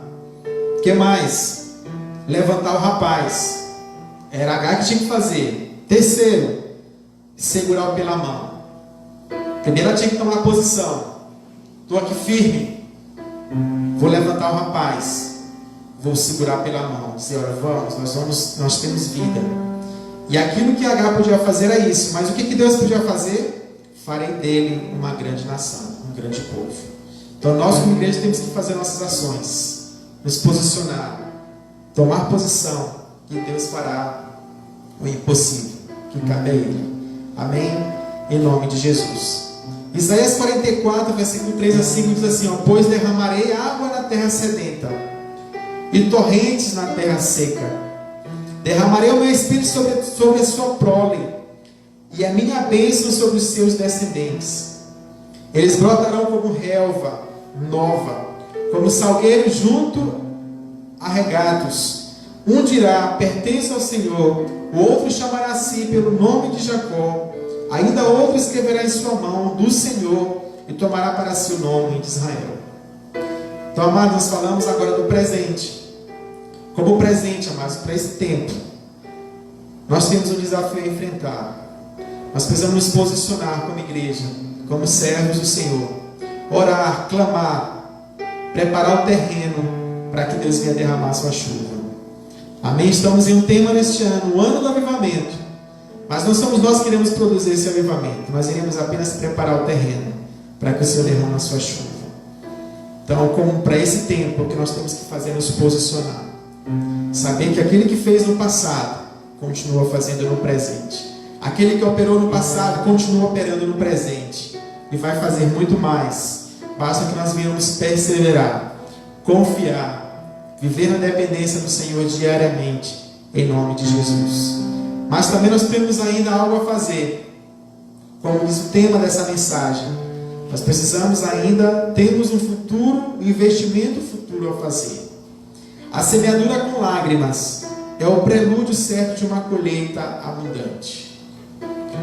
O que mais? Levantar o rapaz. Era Agar que tinha que fazer. Terceiro, segurar-o pela mão. Primeiro ela tinha que tomar posição. Estou aqui firme. Vou levantar o rapaz. Vou segurar pela mão. Dizer: olha, nós temos vida. E aquilo que Agar podia fazer era isso. Mas o que Deus podia fazer? Farei dele uma grande nação, um grande povo. Então nós como igreja temos que fazer nossas ações, nos posicionar, tomar posição, e Deus fará o impossível que cabe a Ele. Amém? Em nome de Jesus. Isaías 44, versículo 3 a 5 diz assim: pois derramarei água na terra sedenta e torrentes na terra seca. Derramarei o meu espírito sobre a sua prole, e a minha bênção sobre os seus descendentes. Eles brotarão como relva nova, como salgueiro junto a regatos. Um dirá: pertence ao Senhor. O outro chamará a si pelo nome de Jacó. Ainda outro escreverá em sua mão: do Senhor, e tomará para si o nome de Israel. Então, amados, nós falamos agora do presente. Como presente, amados, para esse tempo, nós temos um desafio a enfrentar. Nós precisamos nos posicionar como igreja, como servos do Senhor. Orar, clamar, preparar o terreno para que Deus venha derramar sua chuva. Amém? Estamos em um tema neste ano, o ano do avivamento. Mas não somos nós que iremos produzir esse avivamento. Nós iremos apenas preparar o terreno para que o Senhor derrame a sua chuva. Então, como para esse tempo, o que nós temos que fazer é nos posicionar. Saber que aquele que fez no passado continua fazendo no presente. Aquele que operou no passado continua operando no presente. E vai fazer muito mais. Basta que nós venhamos perseverar, confiar, viver na dependência do Senhor diariamente, em nome de Jesus. Mas também nós temos ainda algo a fazer. Como diz o tema dessa mensagem, nós precisamos ainda, temos um futuro, um investimento futuro a fazer. A semeadura com lágrimas é o prelúdio certo de uma colheita abundante.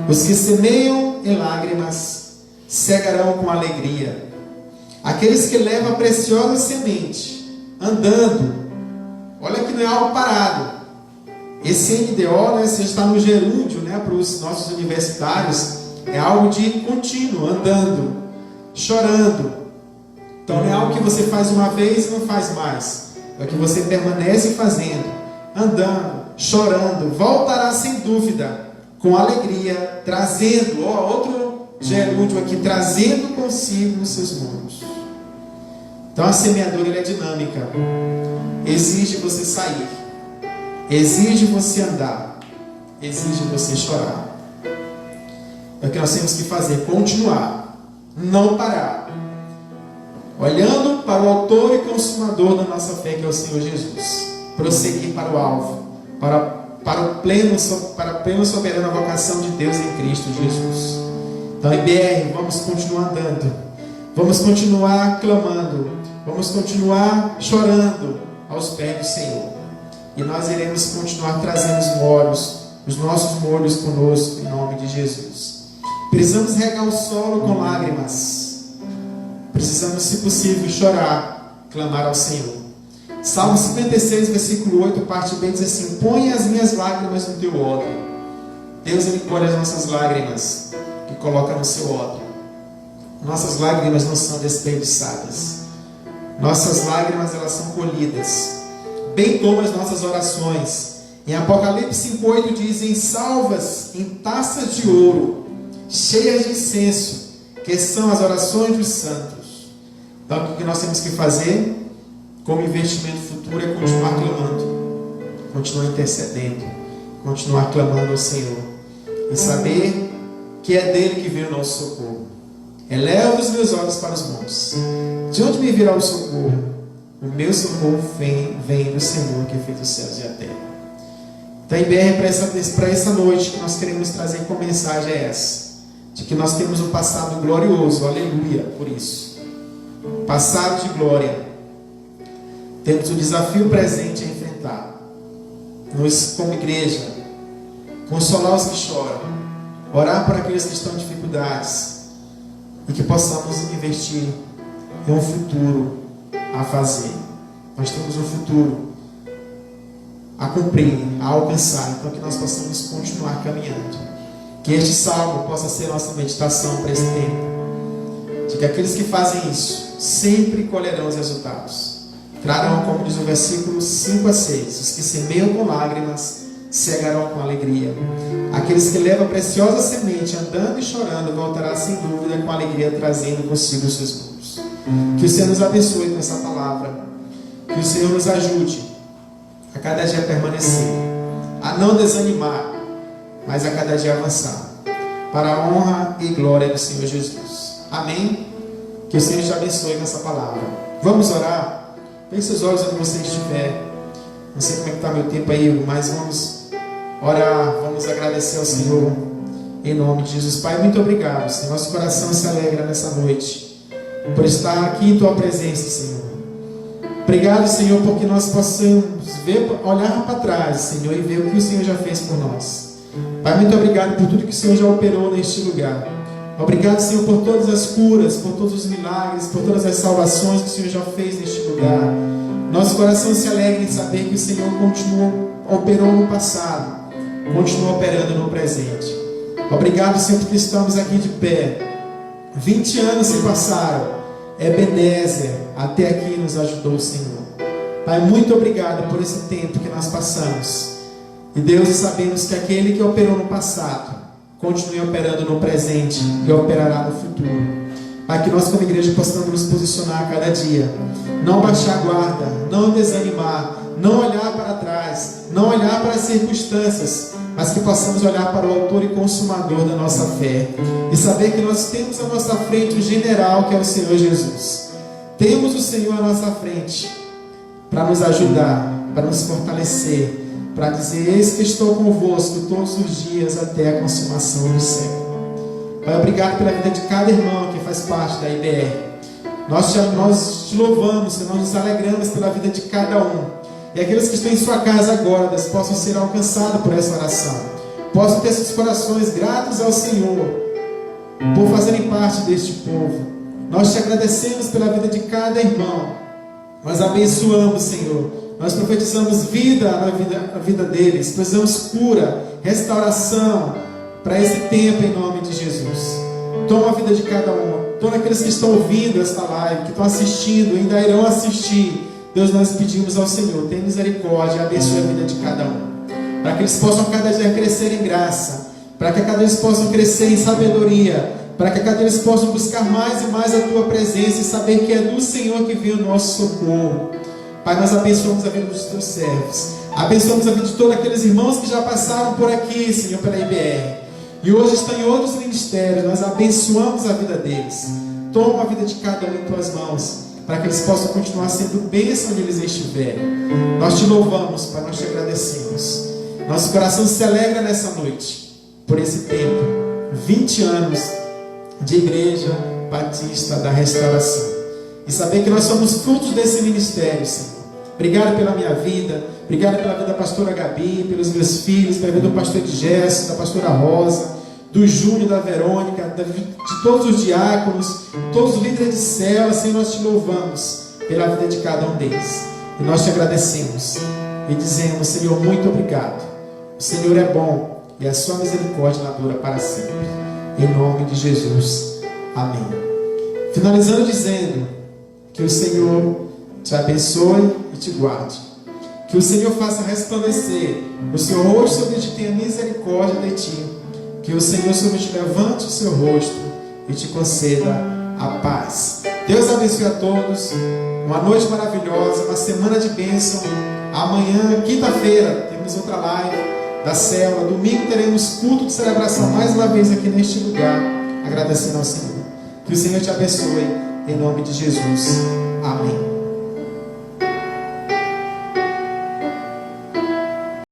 Os que semeiam em lágrimas cegarão com alegria. Aqueles que levam a preciosa semente andando, olha que não é algo parado. Esse NDO, né, se está no gerúndio, né, para os nossos universitários, é algo de contínuo, andando, chorando. Então não é algo que você faz uma vez e não faz mais. É o que você permanece fazendo, andando, chorando, voltará sem dúvida, com alegria, trazendo, outro gerúndio aqui, trazendo consigo os seus muros. Então a semeadura é dinâmica, exige você sair, exige você andar, exige você chorar. É o que nós temos que fazer, continuar, não parar, olhando para o autor e consumador da nossa fé, que é o Senhor Jesus, prosseguir para o alvo, para a plena soberana vocação de Deus em Cristo Jesus. Então, IBR, vamos continuar andando, vamos continuar clamando, vamos continuar chorando aos pés do Senhor, e nós iremos continuar trazendo os nossos molhos conosco, em nome de Jesus. Precisamos regar o solo com lágrimas, precisamos, se possível, chorar, clamar ao Senhor. Salmo 56, versículo 8, parte B, diz assim: põe as minhas lágrimas no teu odre. Deus, Ele colhe as nossas lágrimas e coloca no seu odre. Nossas lágrimas não são desperdiçadas. Nossas lágrimas, elas são colhidas, bem como as nossas orações. Em Apocalipse 5:8 diz: em salvas, em taças de ouro, cheias de incenso, que são as orações dos santos. Então, o que nós temos que fazer como investimento futuro é continuar clamando, continuar intercedendo, continuar clamando ao Senhor e saber que é dele que vem o nosso socorro. Elevo os meus olhos para os montes. De onde me virá o socorro? O meu socorro vem do Senhor, que fez os céus e a terra. Então, IBR, para essa noite, que nós queremos trazer como mensagem é essa: de que nós temos um passado glorioso, aleluia, por isso. Passado de glória. Temos o desafio presente a enfrentar. Nós, como igreja, consolar os que choram, orar por aqueles que estão em dificuldades, e que possamos investir em um futuro a fazer. Nós temos um futuro a cumprir, a alcançar, então que nós possamos continuar caminhando. Que este salmo possa ser nossa meditação para esse tempo, de que aqueles que fazem isso sempre colherão os resultados. Trarão, como diz o versículo 5 a 6, os que semeiam com lágrimas cegarão com alegria. Aqueles que levam a preciosa semente, andando e chorando, voltará sem dúvida com alegria, trazendo consigo os seus muros. Que o Senhor nos abençoe com essa palavra, que o Senhor nos ajude a cada dia permanecer, a não desanimar, mas a cada dia avançar, para a honra e glória do Senhor Jesus. Amém? Que o Senhor te abençoe com essa palavra. Vamos orar? Feche seus olhos onde você estiver. Não sei como é que está meu tempo aí, mas vamos orar, vamos agradecer ao Senhor, em nome de Jesus. Pai, muito obrigado, Senhor. Nosso coração se alegra nessa noite, por estar aqui em Tua presença, Senhor. Obrigado, Senhor, porque nós possamos olhar para trás, Senhor, e ver o que o Senhor já fez por nós. Pai, muito obrigado por tudo que o Senhor já operou neste lugar. Obrigado, Senhor, por todas as curas, por todos os milagres, por todas as salvações que o Senhor já fez neste lugar. Nosso coração se alegra em saber que o Senhor operou no passado, continua operando no presente. Obrigado, Senhor, porque estamos aqui de pé. 20 anos se passaram. Ebenezer, até aqui nos ajudou o Senhor. Pai, muito obrigado por esse tempo que nós passamos. E Deus, sabemos que aquele que operou no passado continue operando no presente e operará no futuro. Pai, que nós como igreja possamos nos posicionar a cada dia, não baixar a guarda, não desanimar, não olhar para trás, não olhar para as circunstâncias, mas que possamos olhar para o autor e consumador da nossa fé e saber que nós temos à nossa frente o general, que é o Senhor Jesus. Temos o Senhor à nossa frente para nos ajudar, para nos fortalecer, para dizer: eis que estou convosco todos os dias até a consumação do século. Pai, obrigado pela vida de cada irmão que faz parte da IBR. Nós te louvamos, Senhor, nós nos alegramos pela vida de cada um. E aqueles que estão em sua casa agora, Deus, possam ser alcançados por essa oração. Possam ter seus corações gratos ao Senhor por fazerem parte deste povo. Nós te agradecemos pela vida de cada irmão. Nós abençoamos, Senhor. Nós profetizamos vida na vida deles. Precisamos cura, restauração para esse tempo em nome de Jesus. Toma a vida de cada um. Todos aqueles que estão ouvindo esta live, que estão assistindo, ainda irão assistir. Deus, nós pedimos ao Senhor, tenha misericórdia e abençoe a vida de cada um. para que eles possam cada dia crescer em graça, para que cada dia eles possam crescer em sabedoria, para que cada dia eles possam buscar mais e mais a Tua presença e saber que é do Senhor que vem o nosso socorro. Pai, nós abençoamos a vida dos Teus servos, abençoamos a vida de todos aqueles irmãos que já passaram por aqui, Senhor, pela IBR, e hoje estão em outros ministérios. Nós abençoamos a vida deles. Toma a vida de cada um em Tuas mãos, para que eles possam continuar sendo bênção onde eles estiverem. Nós Te louvamos, Pai, nós Te agradecemos. Nosso coração se alegra nessa noite, por esse tempo, 20 anos de Igreja Batista da Restauração, e saber que nós somos frutos desse ministério, Senhor. Obrigado pela minha vida, obrigado pela vida da pastora Gabi, pelos meus filhos, pela vida do pastor Edgerson, da pastora Rosa, do Júnior, da Verônica, de todos os diáconos, todos os líderes de célula. Senhor, nós Te louvamos pela vida de cada um deles, e nós Te agradecemos e dizemos: Senhor, muito obrigado. O Senhor é bom e a Sua misericórdia dura para sempre. Em nome de Jesus, amém. Finalizando dizendo que o Senhor Te abençoe e Te guarde, que o Senhor faça resplandecer o Seu rosto sobre Ti, tenha misericórdia de Ti, que o Senhor sobre Ti levante o Seu rosto e Te conceda a paz. Deus abençoe a todos, uma noite maravilhosa, uma semana de bênção. Amanhã, quinta-feira, temos outra live da célula. Domingo teremos culto de celebração mais uma vez aqui neste lugar, agradecendo ao Senhor. Que o Senhor te abençoe, em nome de Jesus. Amém.